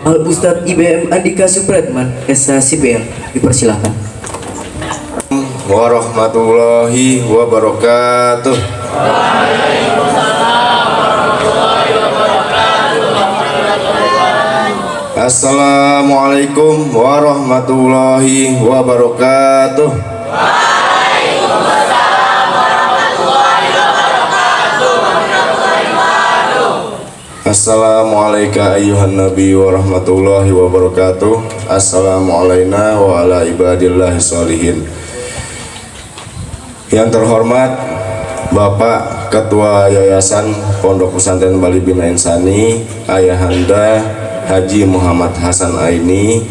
Al Ustadz IBM Andika Supratman, SHSIPL, dipersilakan. Warahmatullahi wabarakatuh. Assalamualaikum warahmatullahi wabarakatuh. Assalamualaikum ayyuhan nabi warahmatullahi wabarakatuh. Assalamualaikum wa ala ibadillahi sholihin. Yang terhormat Bapak Ketua Yayasan Pondok Pesantren Bali Bina Insani, Ayahanda Haji Muhammad Hasan Aini.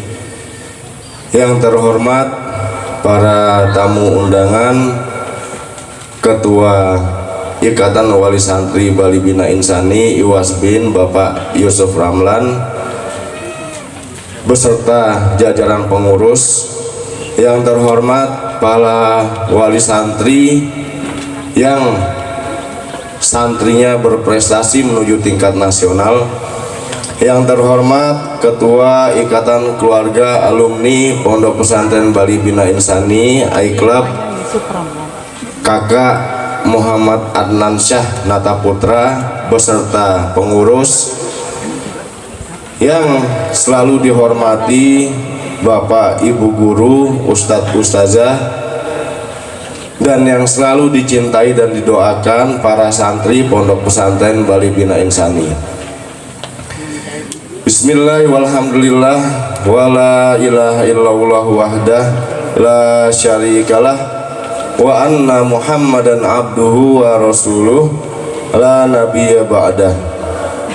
Yang terhormat para tamu undangan, Ketua Ikatan Wali Santri Bali Bina Insani Iwasbin Bapak Yusuf Ramlan beserta jajaran pengurus. Yang terhormat para wali santri yang santrinya berprestasi menuju tingkat nasional. Yang terhormat Ketua Ikatan Keluarga Alumni Pondok Pesantren Bali Bina Insani iClub Kakak Muhammad Adnan Syah Nata Putra beserta pengurus. Yang selalu dihormati Bapak Ibu Guru, Ustadz Ustazah, dan yang selalu dicintai dan didoakan para santri Pondok Pesantren Bali Bina Insani. Bismillah walhamdulillah wala ilaha illallah wahdah la syarikalah wa anna Muhammadan abduhu wa rasuluh la nabiyya ba'dah.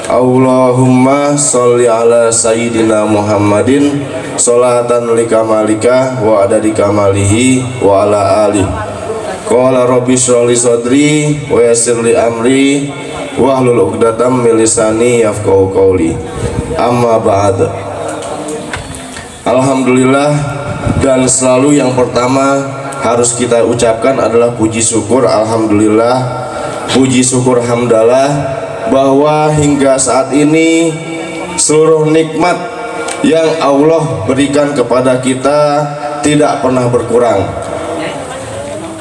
Allahumma sholli ala sayyidina Muhammadin sholatan likamalika wa adadi kamalihi wa ala alihi. Qala rabbi shrahli sadri wa yassir li amri wahlul 'uqdatam min lisani yafqahu qawli. Amma ba'd. Alhamdulillah, dan selalu yang pertama harus kita ucapkan adalah puji syukur. Alhamdulillah, puji syukur hamdalah bahwa hingga saat ini seluruh nikmat yang Allah berikan kepada kita tidak pernah berkurang.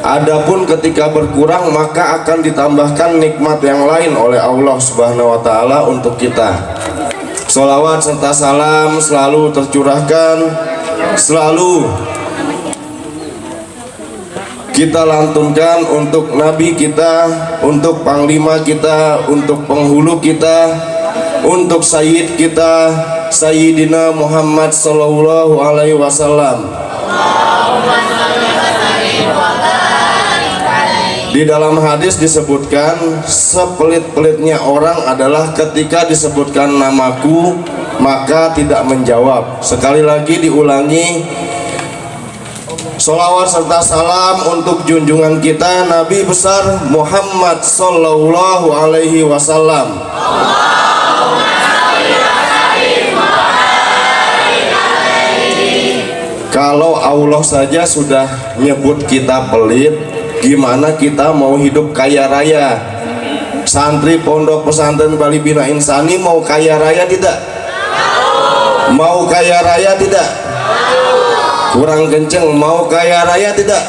Adapun ketika berkurang maka akan ditambahkan nikmat yang lain oleh Allah Subhanahu wa taala untuk kita. Sholawat serta salam selalu tercurahkan, selalu kita lantunkan untuk Nabi kita, untuk Panglima kita, untuk penghulu kita, untuk Sayyid kita, Sayyidina Muhammad Sallallahu Alaihi Wasallam. Di dalam hadis disebutkan, sepelit-pelitnya orang adalah ketika disebutkan namaku maka tidak menjawab. Sekali lagi diulangi, sholawat serta salam untuk junjungan kita Nabi besar Muhammad Sallallahu Alaihi Wasallam. Kalau Allah saja sudah nyebut kita pelit, gimana kita mau hidup kaya raya? Santri Pondok Pesantren Bali Bina Insani mau kaya raya tidak? Mau kaya raya tidak? Kurang kenceng, mau kaya raya tidak?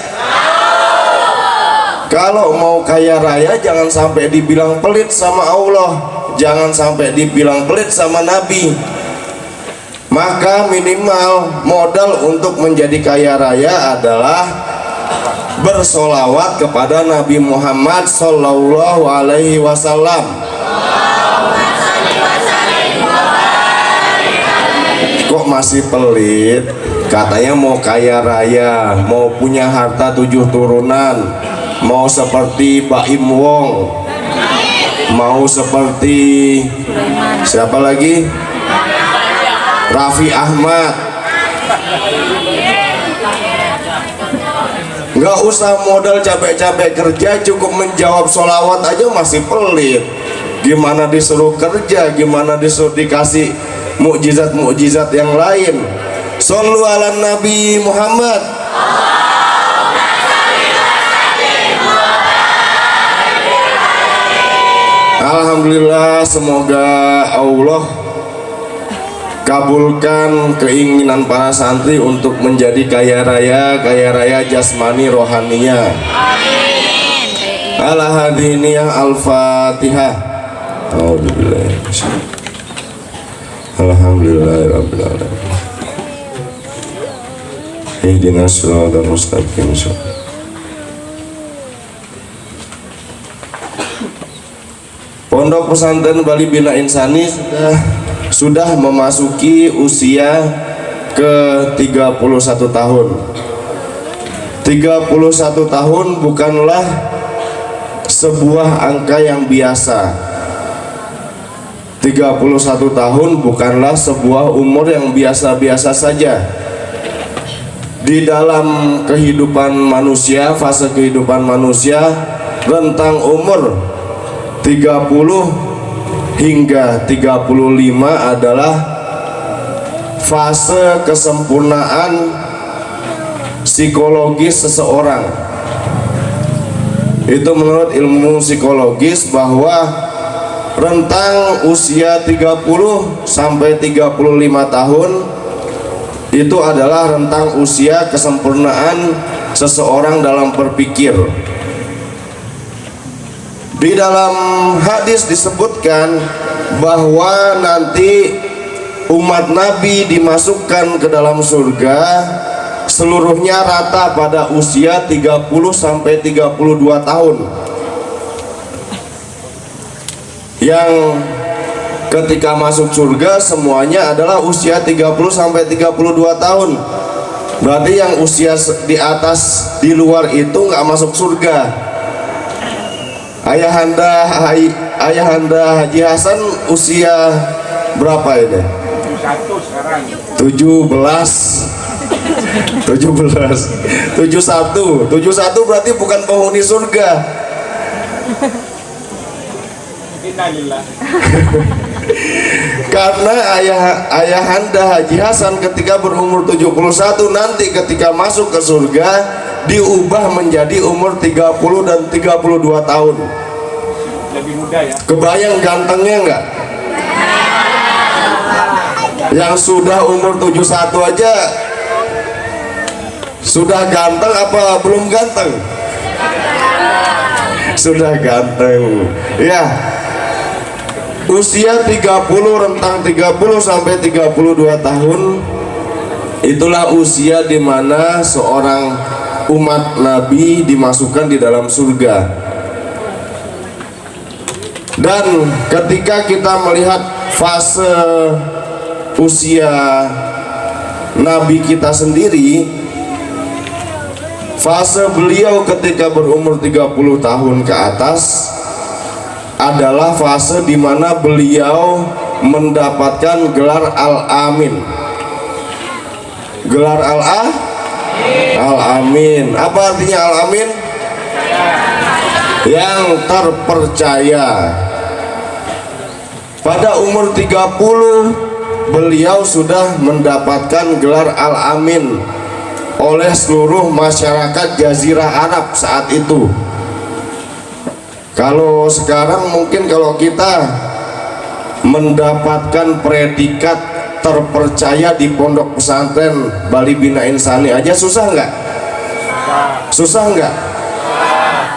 Kalau mau kaya raya jangan sampai dibilang pelit sama Allah, jangan sampai dibilang pelit sama Nabi. Maka minimal modal untuk menjadi kaya raya adalah bersolawat kepada Nabi Muhammad Sallallahu Alaihi Wasallam. Kok masih pelit? Katanya mau kaya raya, mau punya harta 7 turunan, mau seperti Baim Wong, mau seperti siapa lagi? Raffi Ahmad. Nggak usah modal capek-capek kerja, cukup menjawab sholawat aja masih pelit. Gimana disuruh kerja, gimana disuruh dikasih mukjizat-mukjizat yang lain. Shollu ala Nabi Muhammad. Alhamdulillah, semoga Allah kabulkan keinginan para santri untuk menjadi kaya raya jasmani rohaninya. Amin. Al-Hadiniyah Al-Fatihah. Alhamdulillahirabbil alamin. Ihdinas shiratal mustaqim. Pondok Pesantren Bali Bina Insani sudah memasuki usia ke 31 tahun. 31 tahun bukanlah sebuah angka yang biasa. 31 tahun bukanlah sebuah umur yang biasa-biasa saja. Di dalam kehidupan manusia, fase kehidupan manusia, rentang umur 30 hingga 35 adalah fase kesempurnaan psikologis seseorang. Itu menurut ilmu psikologis bahwa rentang usia 30 sampai 35 tahun itu adalah rentang usia kesempurnaan seseorang dalam berpikir. Di dalam hadis disebutkan bahwa nanti umat Nabi dimasukkan ke dalam surga seluruhnya rata pada usia 30 sampai 32 tahun. Yang ketika masuk surga semuanya adalah usia 30 sampai 32 tahun. Berarti yang usia di atas, di luar itu nggak masuk surga. Ayahanda Haji Hasan usia berapa ini? 71 berarti bukan penghuni surga. Karena ayahanda Haji Hasan ketika berumur 71 nanti ketika masuk ke surga diubah menjadi umur 30 dan 32 tahun. Lebih muda ya. Kebayang gantengnya enggak? Yang sudah umur 71 aja sudah ganteng apa belum ganteng? Sudah ganteng. Ya. Usia 30, rentang 30 sampai 32 tahun itulah usia di mana seorang umat Nabi dimasukkan di dalam surga. Dan ketika kita melihat fase usia Nabi kita sendiri, fase beliau ketika berumur 30 tahun ke atas adalah fase di mana beliau mendapatkan gelar Al-Amin. Gelar Al-Amin. Apa artinya Al-Amin? Yang terpercaya. Pada umur 30 beliau sudah mendapatkan gelar Al-Amin oleh seluruh masyarakat Jazirah Arab saat itu. Kalau sekarang mungkin kalau kita mendapatkan predikat terpercaya di Pondok Pesantren Bali Bina Insani aja susah nggak? Susah nggak?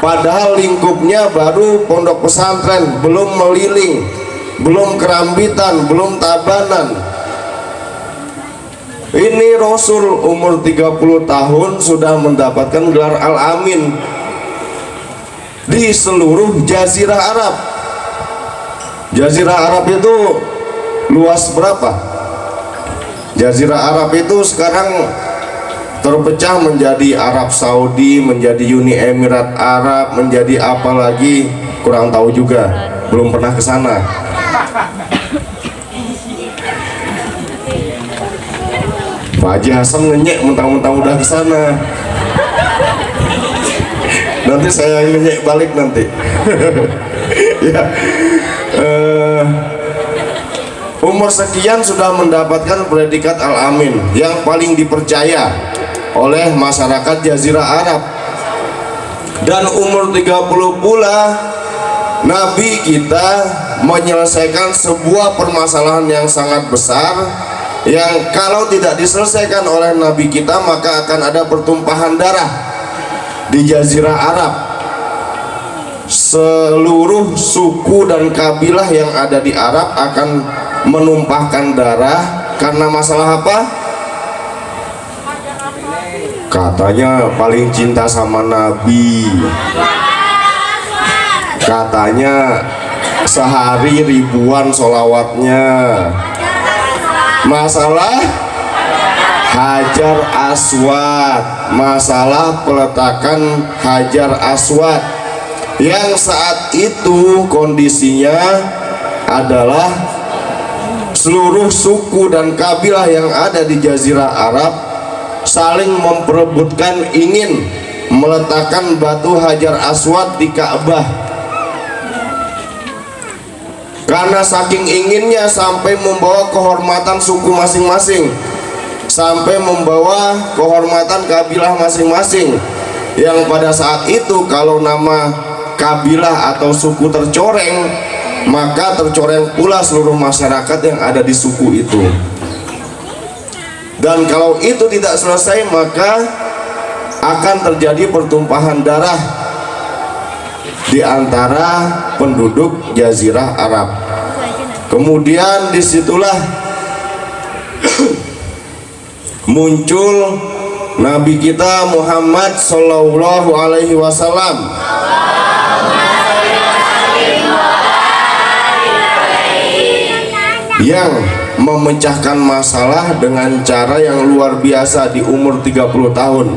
Padahal lingkupnya baru pondok pesantren, belum meliling, belum kerambitan, belum tabanan. Ini Rasul umur 30 tahun sudah mendapatkan gelar Al-Amin di seluruh Jazirah Arab. Jazirah Arab itu luas berapa? Jazirah Arab itu sekarang terpecah menjadi Arab Saudi, menjadi Uni Emirat Arab, menjadi apa lagi kurang tahu juga, belum pernah ke sana. Pak Haji Hasan ngenyek mentang-mentang udah ke sana. Nanti saya ngenyek balik nanti. Ya. Umur sekian sudah mendapatkan predikat Al-Amin yang paling dipercaya oleh masyarakat Jazirah Arab. Dan umur 30 pula Nabi kita menyelesaikan sebuah permasalahan yang sangat besar yang kalau tidak diselesaikan oleh Nabi kita maka akan ada pertumpahan darah di Jazirah Arab. Seluruh suku dan kabilah yang ada di Arab akan menumpahkan darah karena masalah apa? Katanya paling cinta sama Nabi, katanya sehari ribuan sholawatnya. Masalah Hajar Aswad, masalah peletakan Hajar Aswad yang saat itu kondisinya adalah seluruh suku dan kabilah yang ada di Jazirah Arab saling memperebutkan ingin meletakkan batu Hajar Aswad di Ka'bah. Karena saking inginnya sampai membawa kehormatan suku masing-masing, sampai membawa kehormatan kabilah masing-masing, yang pada saat itu kalau nama kabilah atau suku tercoreng, maka tercoreng pula seluruh masyarakat yang ada di suku itu. Dan kalau itu tidak selesai maka akan terjadi pertumpahan darah di antara penduduk Jazirah Arab. Kemudian disitulah muncul Nabi kita Muhammad Sallallahu Alaihi Wasallam yang memecahkan masalah dengan cara yang luar biasa di umur 30 tahun.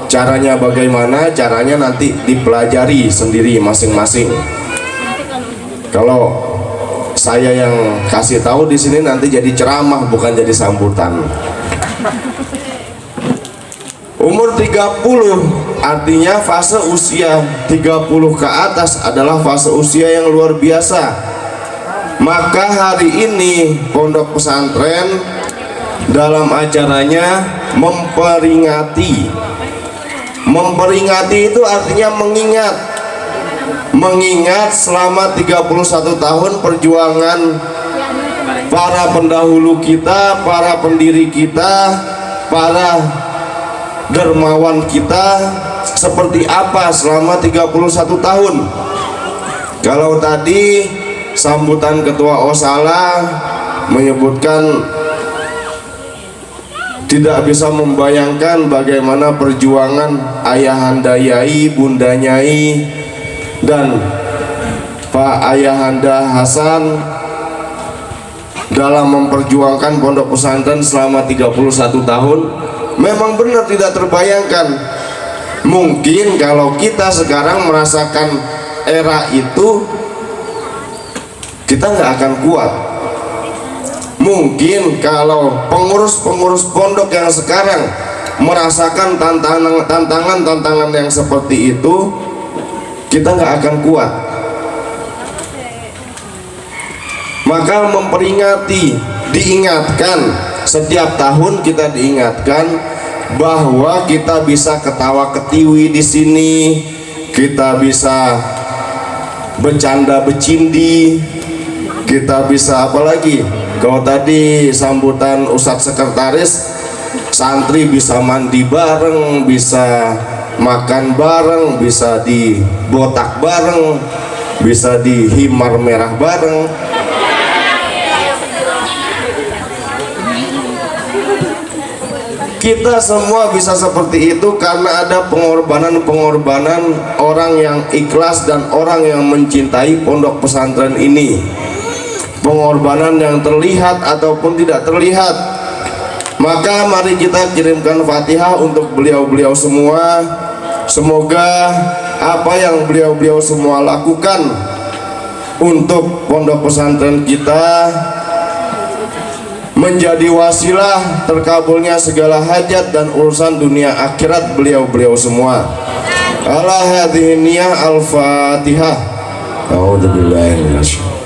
Caranya bagaimana? Caranya nanti dipelajari sendiri masing-masing. Kalau saya yang kasih tahu di sini nanti jadi ceramah bukan jadi sambutan. Umur 30 artinya fase usia 30 ke atas adalah fase usia yang luar biasa. Maka hari ini pondok pesantren dalam acaranya memperingati itu artinya mengingat selama 31 tahun perjuangan para pendahulu kita, para pendiri kita, para dermawan kita seperti apa selama 31 tahun. Kalau tadi sambutan Ketua Osala menyebutkan tidak bisa membayangkan bagaimana perjuangan Ayahanda Yai, Bunda Nyai, dan Pak Ayahanda Hasan dalam memperjuangkan pondok pesantren selama 31 tahun. Memang benar tidak terbayangkan. Mungkin kalau kita sekarang merasakan era itu, kita nggak akan kuat. Mungkin kalau pengurus-pengurus pondok yang sekarang merasakan tantangan yang seperti itu, kita nggak akan kuat. Maka memperingati, diingatkan, setiap tahun kita diingatkan bahwa kita bisa ketawa ketiwi di sini, kita bisa bercanda bercindi, kita bisa apa lagi? Kalau tadi sambutan Ustadz Sekretaris, santri bisa mandi bareng, bisa makan bareng, bisa dibotak bareng, bisa dihimar merah bareng. Kita semua bisa seperti itu karena ada pengorbanan orang yang ikhlas dan orang yang mencintai pondok pesantren ini. Pengorbanan yang terlihat ataupun tidak terlihat. Maka mari kita kirimkan Fatihah untuk beliau-beliau semua. Semoga apa yang beliau-beliau semua lakukan untuk pondok pesantren kita menjadi wasilah terkabulnya segala hajat dan urusan dunia akhirat beliau-beliau semua. Ala hadhihi niyah al-Fatihah. A'udzubillahi minasyaitonir.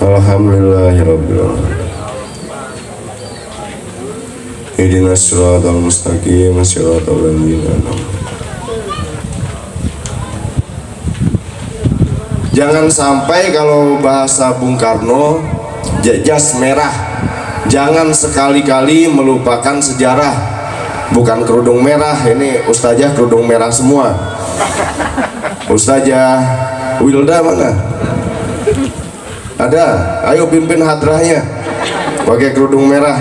Alhamdulillahirabbil alamin. Ihdinas siratal mustaqim, siratal ladzina an'amta. Jangan sampai kalau bahasa Bung Karno jas merah jangan sekali-kali melupakan sejarah. Bukan kerudung merah, ini ustazah kerudung merah semua. Ustazah Wilda mana? Ada, ayo pimpin hadrahnya pakai kerudung merah.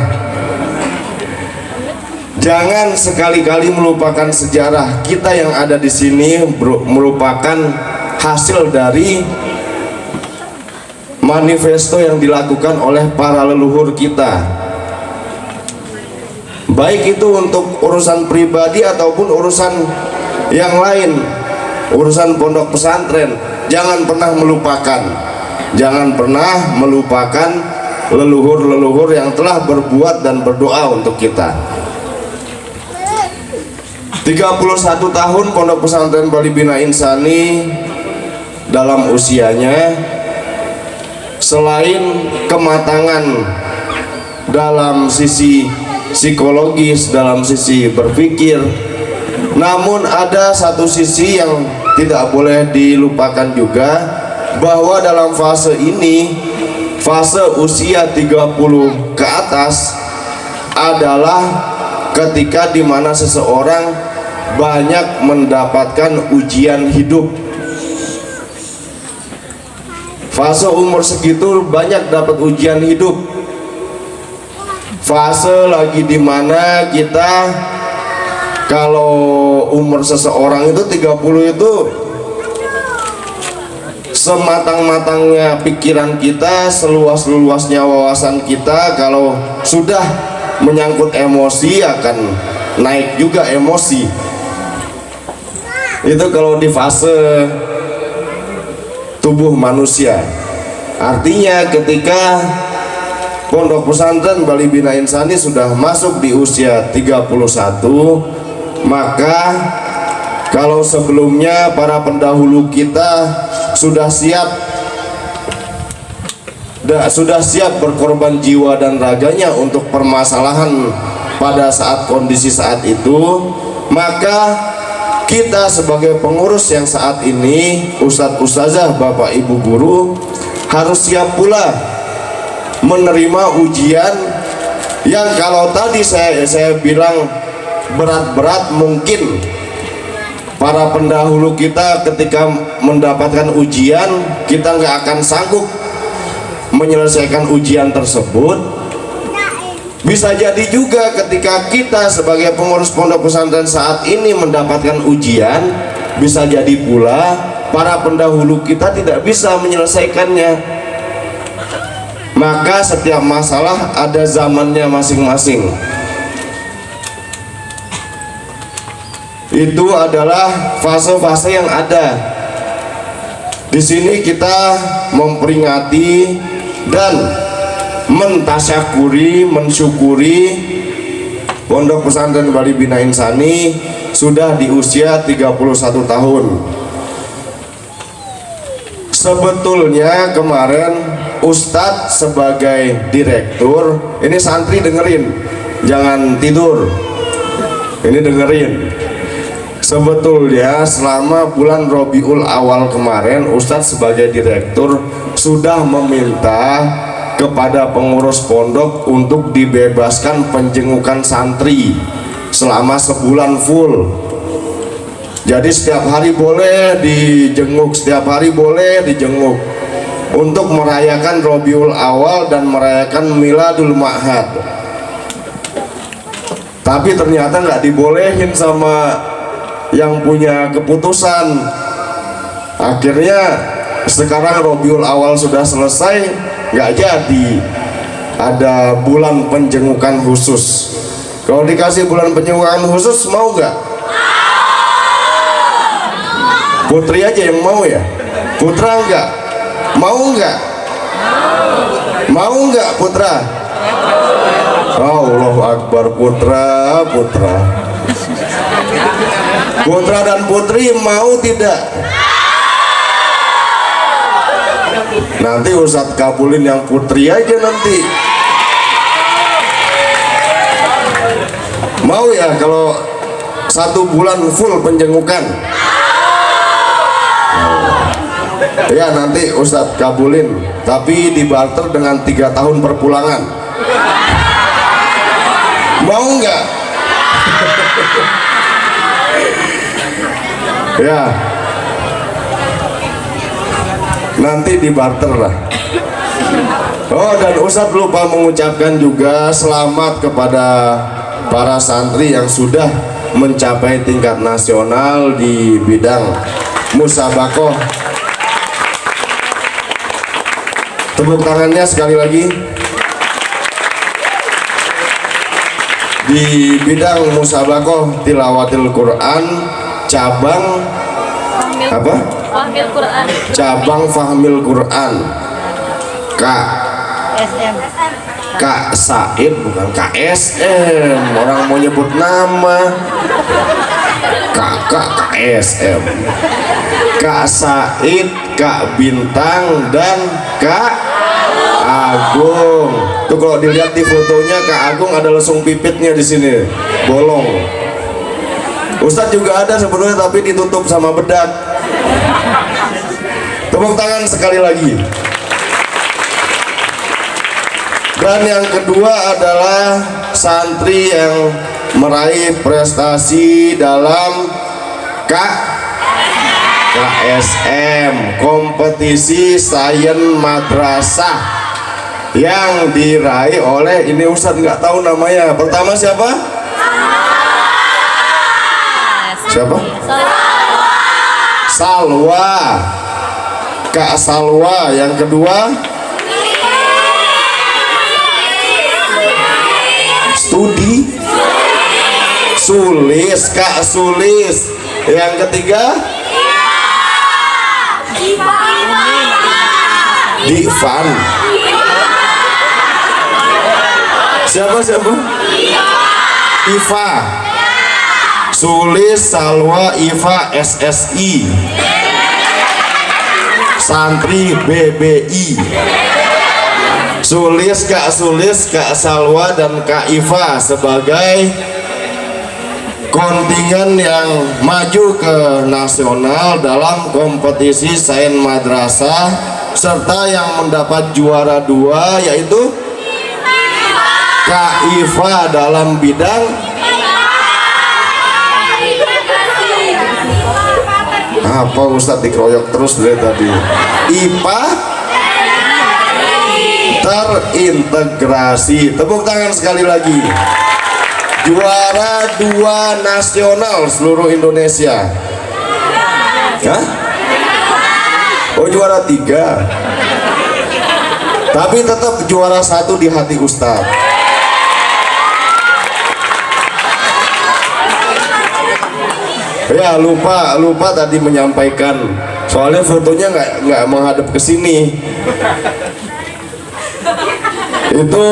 Jangan sekali-kali melupakan sejarah. Kita yang ada di sini merupakan hasil dari manifesto yang dilakukan oleh para leluhur kita, baik itu untuk urusan pribadi ataupun urusan yang lain, urusan pondok pesantren. Jangan pernah melupakan leluhur-leluhur yang telah berbuat dan berdoa untuk kita. 31 tahun Pondok Pesantren Bali Bina Insani dalam usianya, selain kematangan dalam sisi psikologis, dalam sisi berpikir, namun ada satu sisi yang tidak boleh dilupakan juga, bahwa dalam fase ini, fase usia 30 ke atas adalah ketika dimana seseorang banyak mendapatkan ujian hidup. Fase umur segitu banyak dapat ujian hidup. Fase lagi dimana kita, kalau umur seseorang itu 30 itu sematang-matangnya pikiran kita, seluas-luasnya wawasan kita. Kalau sudah menyangkut emosi akan naik juga emosi. Itu kalau di fase tubuh manusia. Artinya ketika Pondok Pesantren Bali Bina Insani sudah masuk di usia 31, maka kalau sebelumnya para pendahulu kita sudah siap berkorban jiwa dan raganya untuk permasalahan pada saat kondisi saat itu, maka kita sebagai pengurus yang saat ini, ustadz ustazah, bapak ibu guru, harus siap pula menerima ujian yang kalau tadi saya bilang berat-berat, mungkin para pendahulu kita ketika mendapatkan ujian, kita nggak akan sanggup menyelesaikan ujian tersebut. Bisa jadi juga ketika kita sebagai pengurus pondok pesantren saat ini mendapatkan ujian, bisa jadi pula para pendahulu kita tidak bisa menyelesaikannya. Maka setiap masalah ada zamannya masing-masing. Itu adalah fase-fase yang ada. Di sini kita memperingati dan mentasyakuri, mensyukuri Pondok Pesantren Bali Bina Insani sudah di usia 31 tahun. Sebetulnya kemarin Ustadz sebagai direktur, ini santri dengerin, jangan tidur, ini dengerin. Sebetulnya selama bulan Rabiul Awal kemarin, Ustadz sebagai direktur sudah meminta kepada pengurus pondok untuk dibebaskan penjengukan santri selama sebulan full. Jadi setiap hari boleh dijenguk, setiap hari boleh dijenguk untuk merayakan Rabiul Awal dan merayakan Miladul Ma'had. Tapi ternyata nggak dibolehin sama yang punya keputusan. Akhirnya sekarang Rabiul Awal sudah selesai, nggak jadi ada bulan penjengukan khusus. Kalau dikasih bulan penjengukan khusus mau nggak? Putri aja yang mau ya? Putra nggak? Mau nggak? Mau nggak Putra? Allahu Akbar. Putra dan putri mau tidak? Nanti Ustadz kabulin yang putri aja nanti. Mau ya kalau 1 bulan full penjengukan? Ya nanti Ustadz kabulin, tapi dibarter dengan 3 tahun perpulangan. Mau nggak? Ya, nanti dibarter lah. Oh, dan Ustadz lupa mengucapkan juga selamat kepada para santri yang sudah mencapai tingkat nasional di bidang musabakoh. Tepuk tangannya sekali lagi. Di bidang musabakoh tilawatil Quran cabang apa? Fahmil Quran. Cabang Fahmil Quran. Kak SM. Kak Said, bukan KSM. Orang mau nyebut nama. Kakak KSM. Kak Said, Kak Bintang, dan Kak Agung. Tuh kalau dilihat di fotonya Kak Agung ada lesung pipitnya di sini, bolong. Ustadz juga ada sebetulnya tapi ditutup sama bedak. Tepuk tangan sekali lagi. Dan yang kedua adalah santri yang meraih prestasi dalam KSM, kompetisi sains madrasah, yang diraih oleh, ini Ustadz nggak tahu namanya. Pertama siapa? Siapa? Salwa. Kak Salwa. Yang kedua Studi Sulis. Kak Sulis. Yang ketiga Divan. Siapa? Iva. Sulis, Salwa, Iva, SSI, santri BBI. Sulis, Kak Salwa, dan Kak Iva sebagai kontingen yang maju ke nasional dalam kompetisi sains madrasah, serta yang mendapat juara 2 yaitu Kak Iva dalam bidang apa? Ustadz dikeroyok terus dari tadi. IPA terintegrasi. Tepuk tangan sekali lagi. Juara 2 nasional seluruh Indonesia. Hah? Oh, juara 3. Tapi tetap juara 1 di hati Ustadz. Ya, lupa tadi menyampaikan. Soalnya fotonya nggak menghadap ke sini. Itu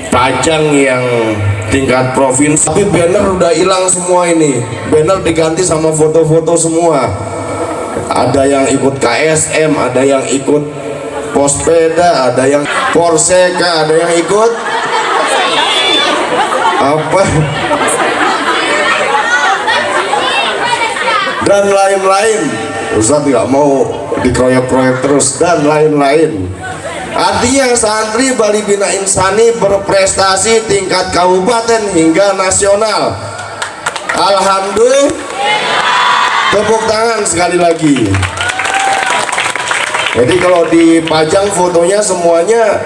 dipajang yang tingkat provinsi, tapi banner udah hilang semua ini. Banner diganti sama foto-foto semua. Ada yang ikut KSM, ada yang ikut Pospeda, ada yang Porseka, ada yang ikut apa dan lain-lain. Ustadz nggak mau dikeroyok-keroyok terus, dan lain-lain. Artinya santri Bali Bina Insani berprestasi tingkat kabupaten hingga nasional. Alhamdulillah. Tepuk tangan sekali lagi. Jadi kalau dipajang fotonya semuanya,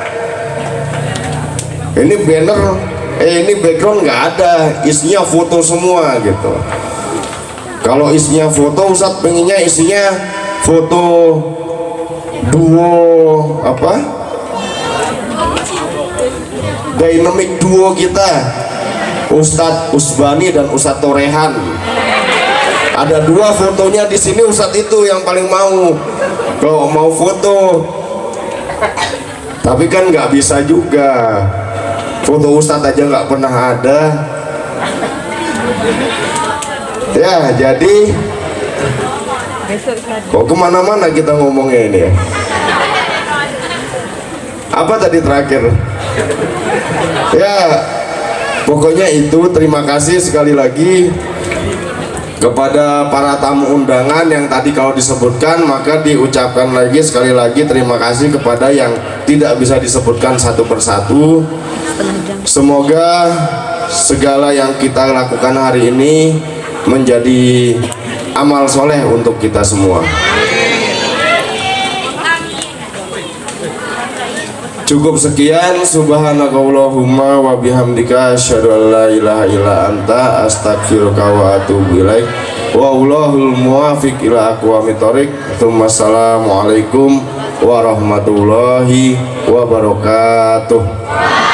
ini banner, ini background nggak ada, isinya foto semua gitu. Kalau isinya foto, Ustadz pengennya isinya foto duo apa? Dynamic duo kita, Ustadz Usbani dan Ustadz Torehan. Ada 2 fotonya di sini. Ustadz itu yang paling mau kalau mau foto, tapi kan nggak bisa juga. Foto Ustadz aja nggak pernah ada. Ya, jadi kok kemana-mana kita ngomongnya ini ya. Apa tadi terakhir? Ya, pokoknya itu. Terima kasih sekali lagi Kepada para tamu undangan yang tadi kalau disebutkan, maka diucapkan lagi sekali lagi terima kasih kepada yang tidak bisa disebutkan satu persatu. Semoga segala yang kita lakukan hari ini menjadi amal soleh untuk kita semua. Cukup sekian, subhanakallahumma wa bihamdika asyhadu an la ilaha illa anta astaghfiruka wa atubu ilaik. Wallahul muwaffiq ila aqwamit thoriq. Assalamualaikum warahmatullahi wabarakatuh.